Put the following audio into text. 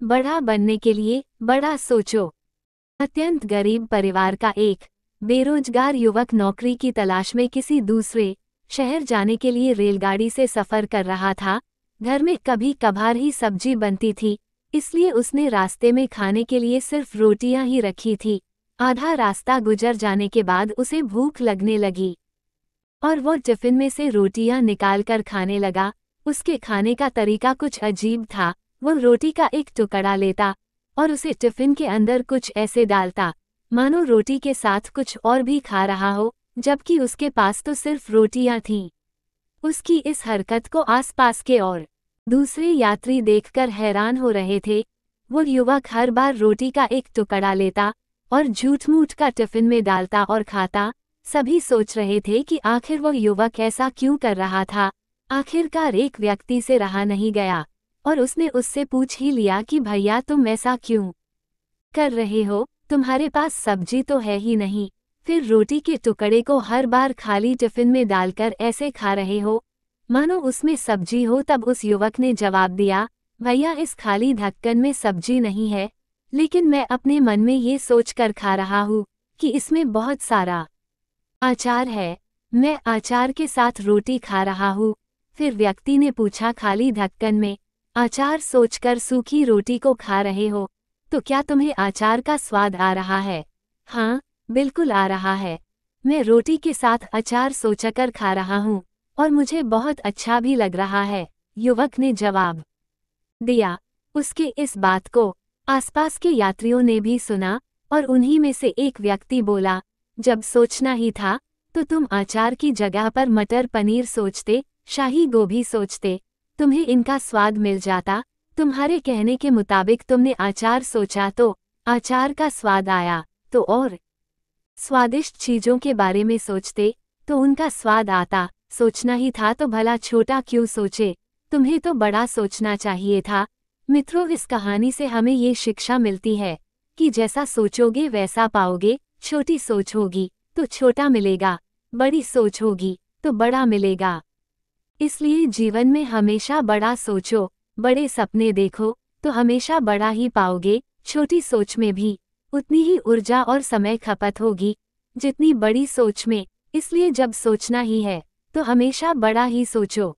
बड़ा बनने के लिए बड़ा सोचो। अत्यंत गरीब परिवार का एक बेरोजगार युवक नौकरी की तलाश में किसी दूसरे शहर जाने के लिए रेलगाड़ी से सफर कर रहा था। घर में कभी कभार ही सब्जी बनती थी, इसलिए उसने रास्ते में खाने के लिए सिर्फ रोटियां ही रखी थी। आधा रास्ता गुजर जाने के बाद उसे भूख लगने लगी और वो टिफिन में से रोटियां निकालकर खाने लगा। उसके खाने का तरीका कुछ अजीब था। वो रोटी का एक टुकड़ा लेता और उसे टिफिन के अंदर कुछ ऐसे डालता मानो रोटी के साथ कुछ और भी खा रहा हो, जबकि उसके पास तो सिर्फ रोटियां थीं। उसकी इस हरकत को आसपास के और दूसरे यात्री देखकर हैरान हो रहे थे। वो युवक हर बार रोटी का एक टुकड़ा लेता और झूठ-मूठ का टिफिन में डालता और खाता। सभी सोच रहे थे कि आखिर वो युवक ऐसा क्यों कर रहा था। आखिरकार एक व्यक्ति से रहा नहीं गया और उसने उससे पूछ ही लिया कि भैया तुम ऐसा क्यों कर रहे हो, तुम्हारे पास सब्जी तो है ही नहीं, फिर रोटी के टुकड़े को हर बार खाली टिफिन में डालकर ऐसे खा रहे हो मानो उसमें सब्जी हो। तब उस युवक ने जवाब दिया, भैया इस खाली ढक्कन में सब्जी नहीं है, लेकिन मैं अपने मन में ये सोच कर खा रहा हूँ कि इसमें बहुत सारा अचार है, मैं अचार के साथ रोटी खा रहा हूँ। फिर व्यक्ति ने पूछा, खाली ढक्कन में अचार सोचकर सूखी रोटी को खा रहे हो, तो क्या तुम्हें अचार का स्वाद आ रहा है? हाँ, बिल्कुल आ रहा है। मैं रोटी के साथ अचार सोचकर खा रहा हूँ और मुझे बहुत अच्छा भी लग रहा है, युवक ने जवाब दिया। उसके इस बात को आसपास के यात्रियों ने भी सुना और उन्हीं में से एक व्यक्ति बोला, जब सोचना ही था तो तुम अचार की जगह पर मटर पनीर सोचते, शाही गोभी सोचते, तुम्हें इनका स्वाद मिल जाता। तुम्हारे कहने के मुताबिक तुमने अचार सोचा तो अचार का स्वाद आया, तो और स्वादिष्ट चीजों के बारे में सोचते तो उनका स्वाद आता। सोचना ही था तो भला छोटा क्यों सोचे, तुम्हें तो बड़ा सोचना चाहिए था। मित्रों, इस कहानी से हमें ये शिक्षा मिलती है कि जैसा सोचोगे वैसा पाओगे। छोटी सोच होगी तो छोटा मिलेगा, बड़ी सोच होगी तो बड़ा मिलेगा। इसलिए जीवन में हमेशा बड़ा सोचो, बड़े सपने देखो तो हमेशा बड़ा ही पाओगे। छोटी सोच में भी उतनी ही ऊर्जा और समय खपत होगी जितनी बड़ी सोच में। इसलिए जब सोचना ही है तो हमेशा बड़ा ही सोचो।